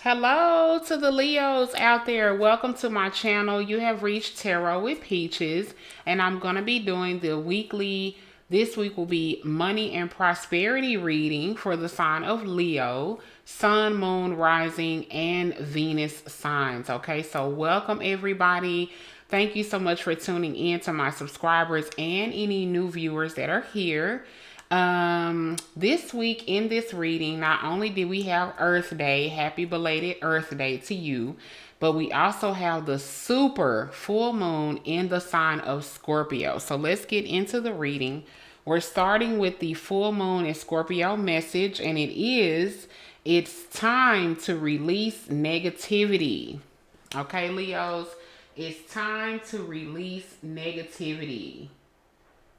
Hello to the Leos out there. Welcome to my channel. You have reached Tarot with Peaches, and I'm going to be doing the weekly. This week will be money and prosperity reading for the sign of Leo, Sun, Moon, Rising, and Venus signs. Okay, so welcome everybody. Thank you so much for tuning in to my subscribers and any new viewers that are here. This week in this reading, not only did we have Earth Day, happy belated Earth Day to you, but we also have the super full moon in the sign of Scorpio. So let's get into the reading. We're starting with the full moon in Scorpio message, and it's time to release negativity. Okay, Leos, it's time to release negativity.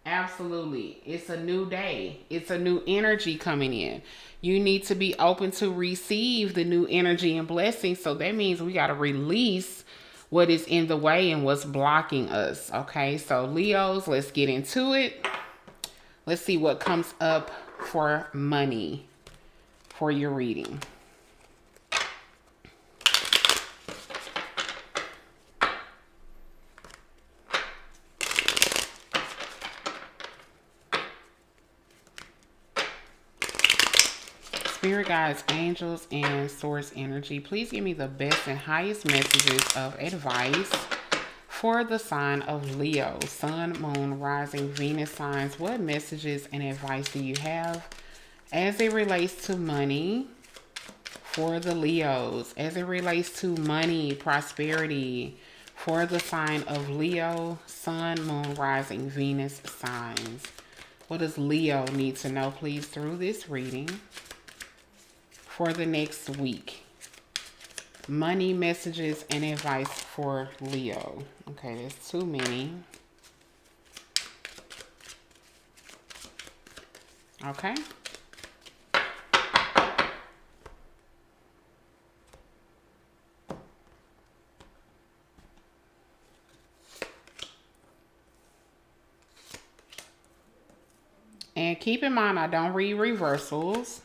Absolutely. It's a new day. It's a new energy coming in. You need to be open to receive the new energy and blessings. So that means we got to release what is in the way and what's blocking us. Okay, so Leos, let's get into it. Let's see what comes up for money for your reading. Spirit guides, angels, and source energy, please give me the best and highest messages of advice for the sign of Leo, Sun, Moon, Rising, Venus signs. What messages and advice do you have as it relates to money for the Leos, as it relates to money, prosperity for the sign of Leo, Sun, Moon, Rising, Venus signs? What does Leo need to know, please, through this reading for the next week? Money, messages, and advice for Leo. Okay, there's too many. Okay. And keep in mind, I don't read reversals.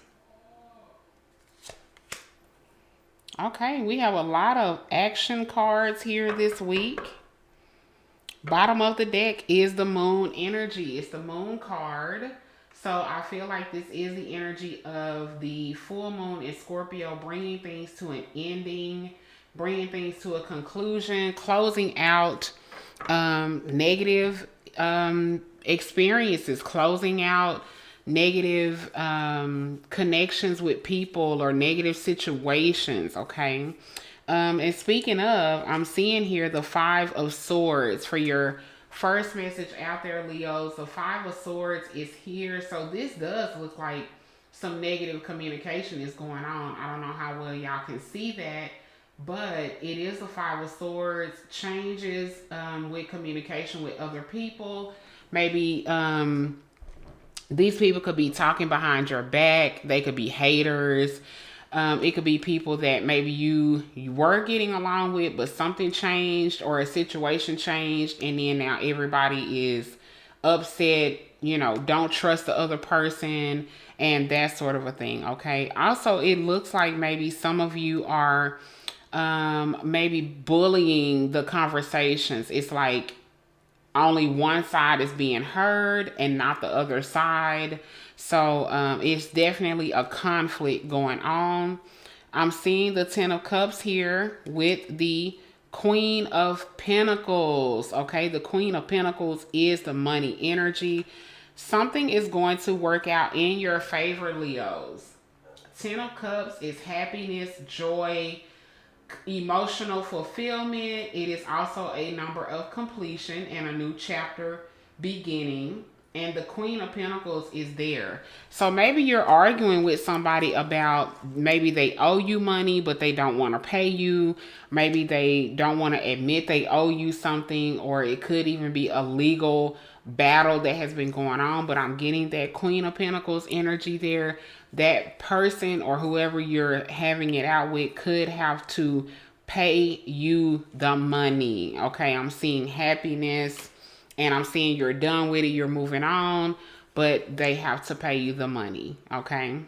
Okay, we have a lot of action cards here this week. Bottom of the deck is the moon energy. It's the moon card. So I feel like this is the energy of the full moon in Scorpio, bringing things to an ending, bringing things to a conclusion, closing out negative experiences, closing out negative connections with people or negative situations. Okay. And speaking of, I'm seeing here the Five of Swords for your first message out there, Leos. The Five of Swords is here. So this does look like some negative communication is going on. I don't know how well y'all can see that, but it is the Five of Swords. Changes with communication with other people. Maybe these people could be talking behind your back. They could be haters. It could be people that maybe you were getting along with, but something changed or a situation changed, and then now everybody is upset, don't trust the other person, and that sort of a thing. Okay. Also, it looks like maybe some of you are maybe bullying the conversations. It's like only one side is being heard and not the other side. So it's definitely a conflict going on. I'm seeing the Ten of Cups here with the Queen of Pentacles. Okay, the Queen of Pentacles is the money energy. Something is going to work out in your favor, Leos. Ten of Cups is happiness, joy, emotional fulfillment. It is also a number of completion and a new chapter beginning. And the Queen of Pentacles is there. So maybe you're arguing with somebody about maybe they owe you money, but they don't want to pay you. Maybe they don't want to admit they owe you something, or it could even be a legal battle that has been going on. But I'm getting that Queen of Pentacles energy there. That person or whoever you're having it out with could have to pay you the money. Okay, I'm seeing happiness. And I'm seeing you're done with it, you're moving on, but they have to pay you the money, okay?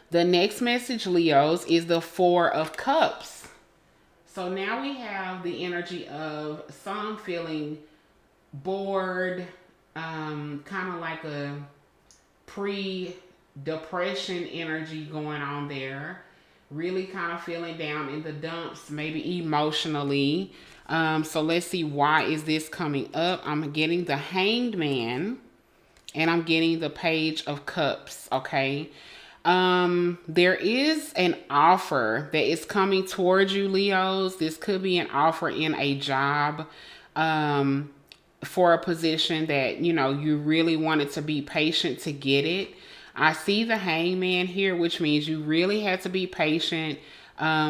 The next message, Leos, is the Four of Cups. So now we have the energy of some feeling bored, kind of like a pre-depression energy going on there. Really kind of feeling down in the dumps, maybe emotionally. So let's see, why is this coming up? I'm getting the Hanged Man and I'm getting the Page of Cups, okay? There is an offer that is coming towards you, Leos. This could be an offer in a job. For a position that you really wanted to be patient to get it. I see the Hangman here, which means you really had to be patient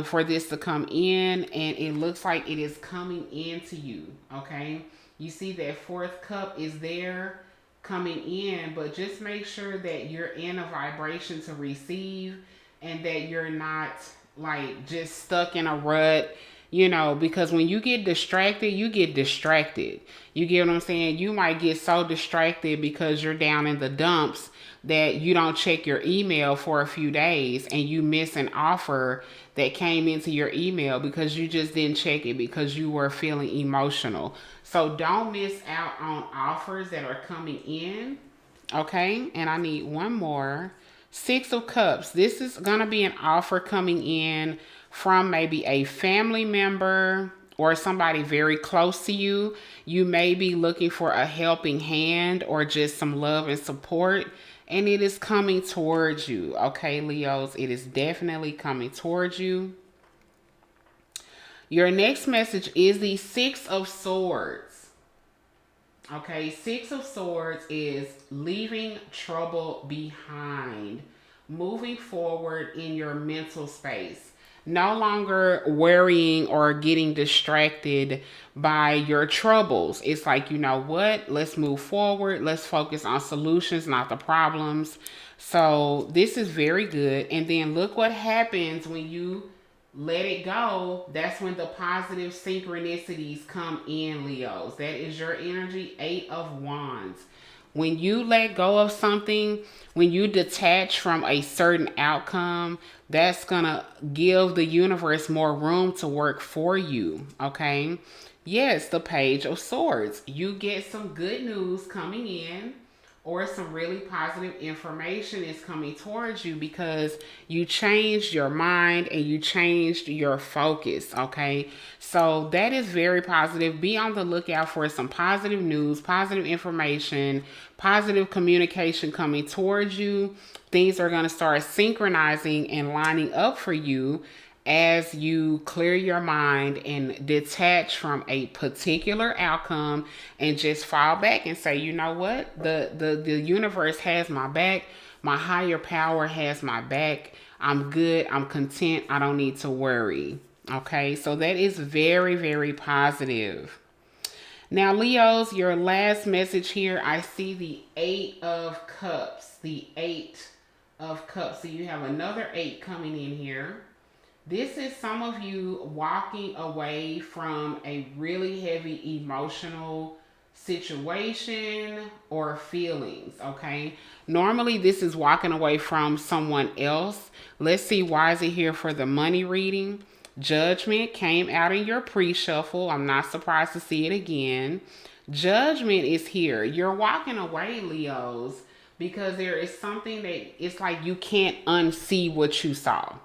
for this to come in, and it looks like it is coming into you. Okay, you see that fourth cup is there coming in, but just make sure that you're in a vibration to receive, and that you're not like just stuck in a rut. Because when you get distracted, you get distracted. You get what I'm saying? You might get so distracted because you're down in the dumps that you don't check your email for a few days, and you miss an offer that came into your email because you just didn't check it because you were feeling emotional. So don't miss out on offers that are coming in. Okay, and I need one more. Six of Cups. This is going to be an offer coming in from maybe a family member or somebody very close to you. You may be looking for a helping hand or just some love and support, and it is coming towards you. Okay, Leos, it is definitely coming towards you. Your next message is the Six of Swords. Okay, Six of Swords is leaving trouble behind, moving forward in your mental space. No longer worrying or getting distracted by your troubles. It's like, you know what? Let's move forward. Let's focus on solutions, not the problems. So this is very good. And then look what happens when you let it go. That's when the positive synchronicities come in, Leos. That is your energy. Eight of Wands. When you let go of something, when you detach from a certain outcome, that's going to give the universe more room to work for you. Okay. Yes, the Page of Swords. You get some good news coming in, or some really positive information is coming towards you because you changed your mind and you changed your focus. Okay, so that is very positive. Be on the lookout for some positive news, positive information, positive communication coming towards you. Things are going to start synchronizing and lining up for you as you clear your mind and detach from a particular outcome and just fall back and say, you know what, the universe has my back, my higher power has my back, I'm good, I'm content, I don't need to worry. Okay, so that is very, very positive. Now, Leos, your last message here, I see the Eight of Cups. The Eight of Cups. So you have another eight coming in here. This is some of you walking away from a really heavy emotional situation or feelings, okay? Normally, this is walking away from someone else. Let's see, why is it here for the money reading? Judgment came out in your pre-shuffle. I'm not surprised to see it again. Judgment is here. You're walking away, Leos, because there is something that it's like you can't unsee what you saw.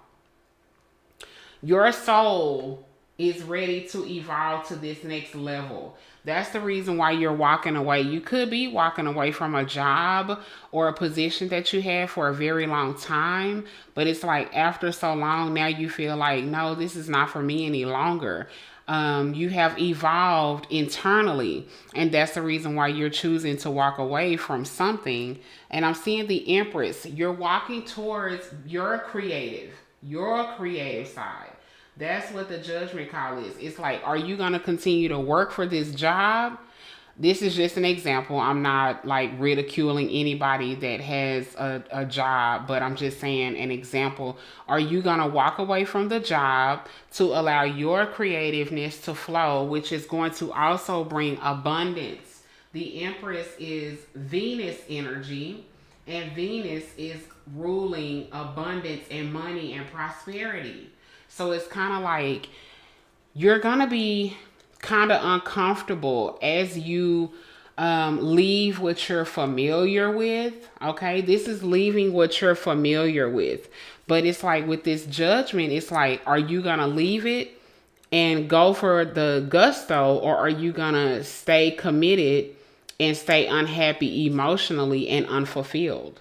Your soul is ready to evolve to this next level. That's the reason why you're walking away. You could be walking away from a job or a position that you had for a very long time, but it's like after so long, now you feel like, no, this is not for me any longer. You have evolved internally, and that's the reason why you're choosing to walk away from something. And I'm seeing the Empress. You're walking towards your creative side. That's what the judgment call is. It's like, are you going to continue to work for this job? This is just an example. I'm not like ridiculing anybody that has a job, but I'm just saying an example. Are you going to walk away from the job to allow your creativeness to flow, which is going to also bring abundance? The Empress is Venus energy. And Venus is ruling abundance and money and prosperity. So it's kind of like you're going to be kind of uncomfortable as you leave what you're familiar with. Okay. This is leaving what you're familiar with. But it's like with this judgment, it's like, are you going to leave it and go for the gusto, or are you going to stay committed and stay unhappy emotionally and unfulfilled?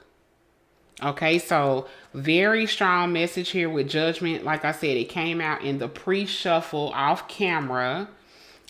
Okay, so very strong message here with judgment. Like I said, it came out in the pre-shuffle off camera.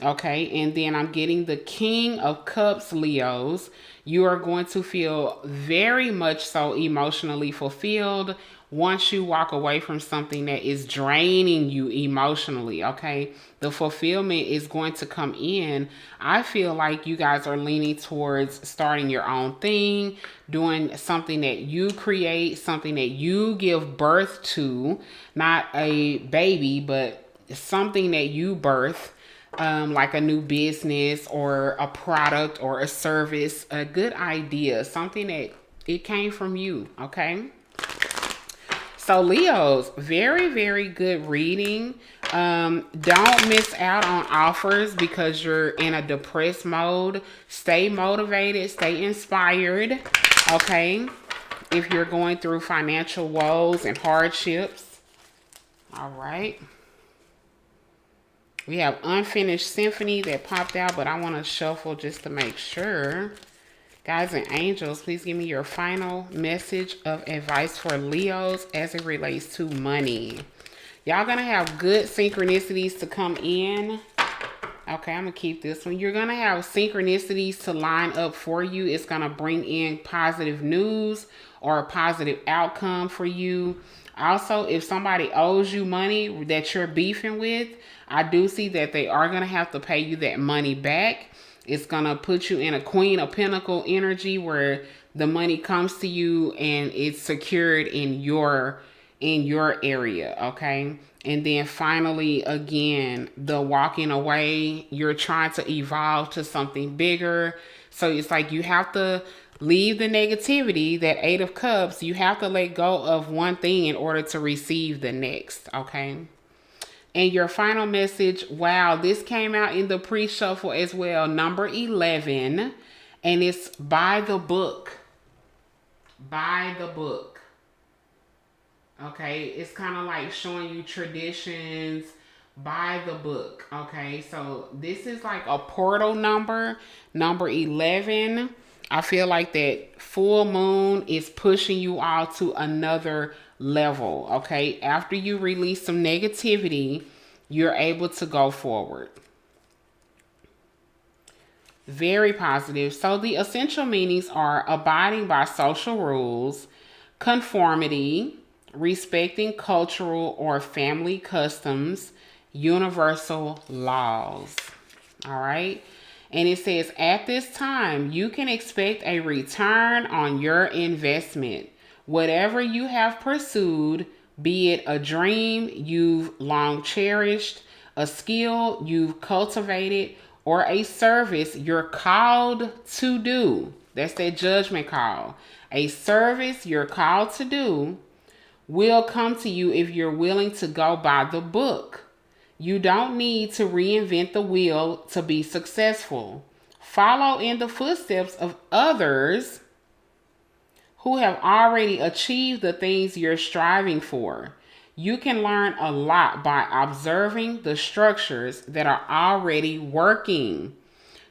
Okay, and then I'm getting the King of Cups, Leos. You are going to feel very much so emotionally fulfilled once you walk away from something that is draining you emotionally. Okay, the fulfillment is going to come in. I feel like you guys are leaning towards starting your own thing, doing something that you create, something that you give birth to, not a baby, but something that you birth, like a new business or a product or a service, a good idea, something that it came from you. Okay. So Leos, very, very good reading. Don't miss out on offers because you're in a depressed mode. Stay motivated, stay inspired. Okay. If you're going through financial woes and hardships. All right. We have Unfinished Symphony that popped out, but I want to shuffle just to make sure. Guys and angels, please give me your final message of advice for Leos as it relates to money. Y'all gonna have good synchronicities to come in. Okay, I'm gonna keep this one. You're gonna have synchronicities to line up for you. It's gonna bring in positive news or a positive outcome for you. Also, if somebody owes you money that you're beefing with, I do see that they are gonna have to pay you that money back. It's gonna put you in a Queen of Pentacle energy where the money comes to you and it's secured in your area. Okay. And then finally, again, the walking away, you're trying to evolve to something bigger. So it's like you have to leave the negativity, that Eight of Cups. You have to let go of one thing in order to receive the next. Okay. And your final message, wow, this came out in the pre-shuffle as well, number 11, and it's by the book. By the book. Okay, it's kind of like showing you traditions by the book. Okay, so this is like a portal number, number 11. I feel like that full moon is pushing you all to another level. Okay, after you release some negativity, you're able to go forward. Very positive. So the essential meanings are abiding by social rules, conformity, respecting cultural or family customs, universal laws. All right. And it says, at this time, you can expect a return on your investment. Whatever you have pursued, be it a dream you've long cherished, a skill you've cultivated, or a service you're called to do. That's that judgment call. A service you're called to do will come to you if you're willing to go by the book. You don't need to reinvent the wheel to be successful. Follow in the footsteps of others who have already achieved the things you're striving for. You can learn a lot by observing the structures that are already working.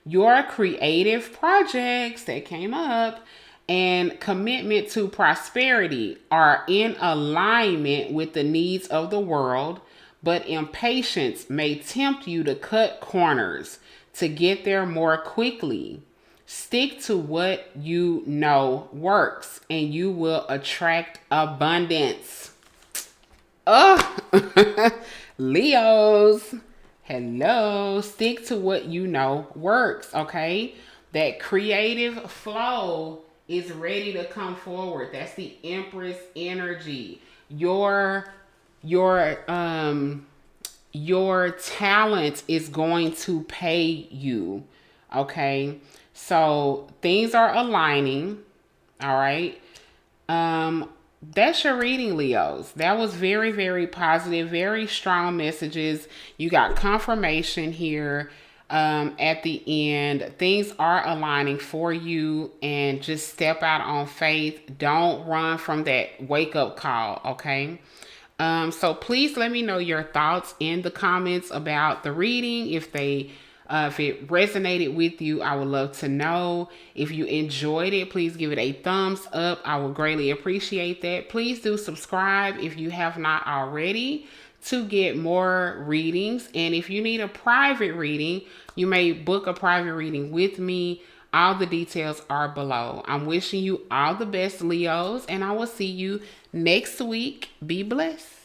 Your creative projects that came up and commitment to prosperity are in alignment with the needs of the world, but impatience may tempt you to cut corners to get there more quickly. Stick to what you know works and you will attract abundance. Oh, Leos. Hello. Stick to what you know works, okay? That creative flow is ready to come forward. That's the Empress energy. Your talent is going to pay you. Okay? So things are aligning. All right. That's your reading, Leos. That was very, very positive, very strong messages. You got confirmation here at the end. Things are aligning for you, and just step out on faith. Don't run from that wake up call, okay? So please let me know your thoughts in the comments about the reading. If it resonated with you, I would love to know. If you enjoyed it, please give it a thumbs up. I would greatly appreciate that. Please do subscribe if you have not already to get more readings. And if you need a private reading, you may book a private reading with me. All the details are below. I'm wishing you all the best, Leos, and I will see you next week. Be blessed.